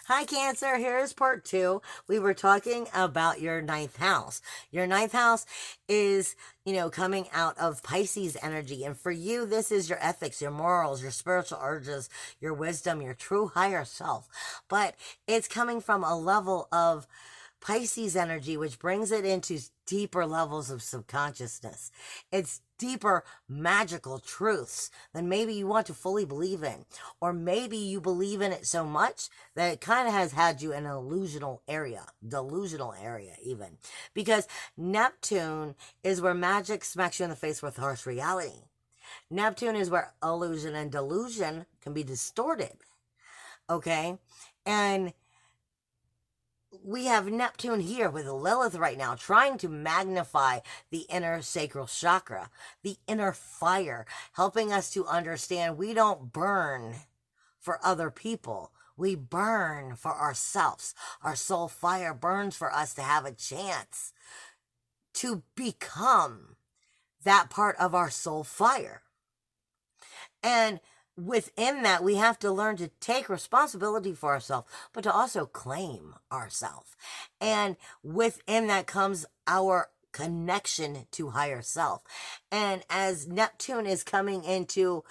Hi, Cancer. Here's part 2. We were talking about your ninth house. Your ninth house is, coming out of Pisces energy. And for you, this is your ethics, your morals, your spiritual urges, your wisdom, your true higher self. But it's coming from a level of Pisces energy, which brings it into deeper levels of subconsciousness. It's deeper magical truths than maybe you want to fully believe in. Or maybe you believe in it so much that it kind of has had you in an delusional area even. Because Neptune is where magic smacks you in the face with harsh reality. Neptune is where illusion and delusion can be distorted. Okay? And we have Neptune here with Lilith right now, trying to magnify the inner sacral chakra, the inner fire, helping us to understand we don't burn for other people. We burn for ourselves. Our soul fire burns for us to have a chance to become that part of our soul fire. And within that, we have to learn to take responsibility for ourselves, but to also claim ourselves. And within that comes our connection to higher self. And as Neptune is coming into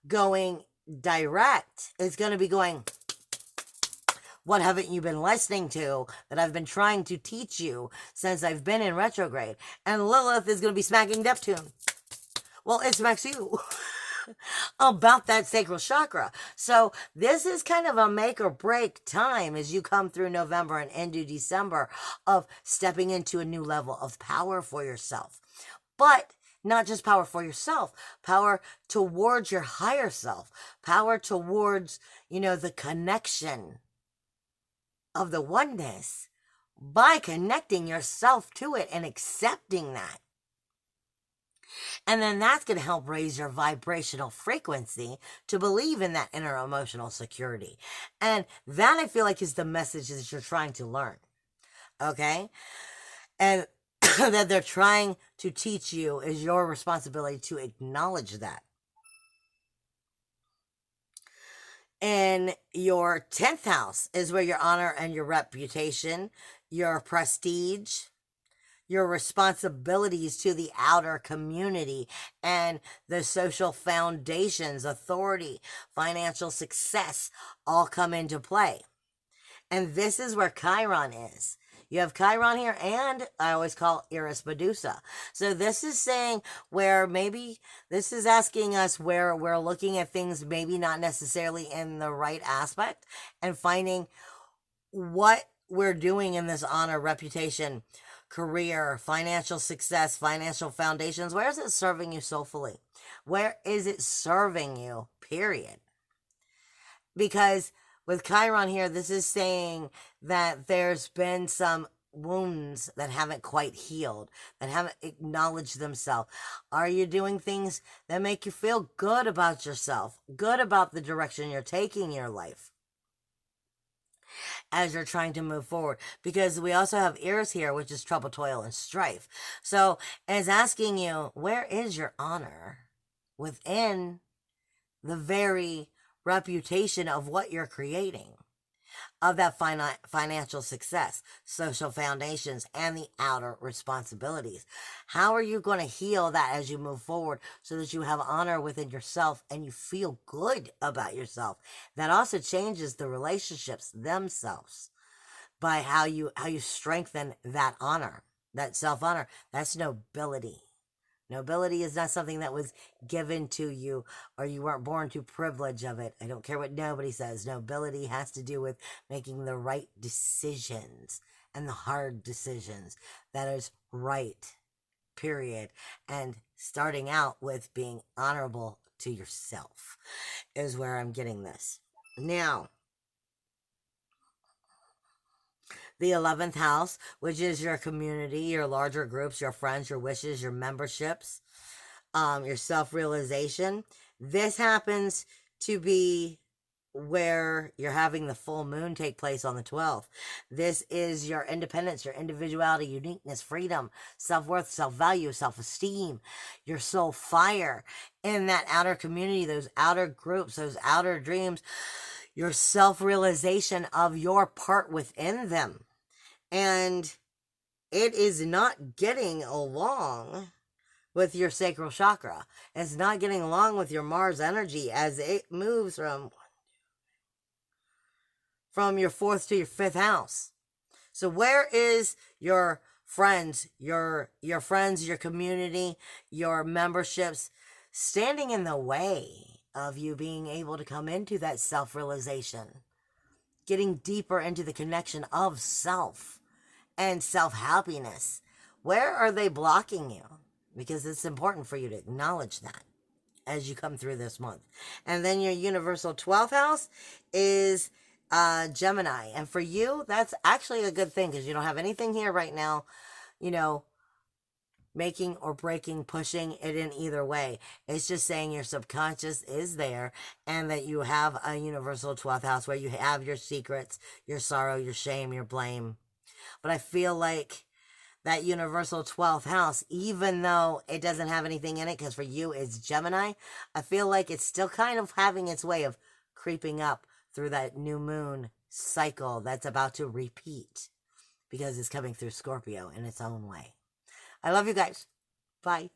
going direct, it's going to be going, what haven't you been listening to that I've been trying to teach you since I've been in retrograde? And Lilith is going to be smacking Neptune. Well, it smacks you. About that sacral chakra. So this is kind of a make or break time as you come through November and into December of stepping into a new level of power for yourself. But not just power for yourself, power towards your higher self, power towards, the connection of the oneness by connecting yourself to it and accepting that. And then that's going to help raise your vibrational frequency to believe in that inner emotional security. And that, I feel like, is the message that you're trying to learn. Okay? And that they're trying to teach you is your responsibility to acknowledge that. And your 10th house is where your honor and your reputation, your prestige, your responsibilities to the outer community and the social foundations, authority, financial success all come into play. And this is where Chiron is. You have Chiron here, and I always call Eris Medusa. So this is saying where maybe this is asking us where we're looking at things maybe not necessarily in the right aspect and finding what we're doing in this honor, reputation, career, financial success, financial foundations. Where is it serving you soulfully? Where is it serving you, period? Because with Chiron here, this is saying that there's been some wounds that haven't quite healed, that haven't acknowledged themselves. Are you doing things that make you feel good about yourself, good about the direction you're taking your life as you're trying to move forward? Because we also have Eris here, which is trouble, toil, and strife. So it's asking you, where is your honor within the very reputation of what you're creating, of that financial success, social foundations, and the outer responsibilities? How are you going to heal that as you move forward so that you have honor within yourself and you feel good about yourself? That also changes the relationships themselves by how you strengthen that honor, that self-honor. That's nobility. Nobility is not something that was given to you or you weren't born to privilege of it. I don't care what nobody says. Nobility has to do with making the right decisions and the hard decisions. That is right, period. And starting out with being honorable to yourself is where I'm getting this. Now, the 11th house, which is your community, your larger groups, your friends, your wishes, your memberships, your self-realization. This happens to be where you're having the full moon take place on the 12th. This is your independence, your individuality, uniqueness, freedom, self-worth, self-value, self-esteem, your soul fire in that outer community, those outer groups, those outer dreams. your self-realization of your part within them. And it is not getting along with your sacral chakra. It's not getting along with your Mars energy as it moves from your 4th to your 5th house. So where is your friends, your friends, your community, your memberships standing in the way of you being able to come into that self-realization, getting deeper into the connection of self and self-happiness? Where are they blocking you? Because it's important for you to acknowledge that as you come through this month. And then your universal 12th house is Gemini. And for you, that's actually a good thing because you don't have anything here right now, you know, making or breaking, pushing it in either way. It's just saying your subconscious is there and that you have a universal 12th house where you have your secrets, your sorrow, your shame, your blame. But I feel like that universal 12th house, even though it doesn't have anything in it, because for you it's Gemini, I feel like it's still kind of having its way of creeping up through that new moon cycle that's about to repeat because it's coming through Scorpio in its own way. I love you guys. Bye.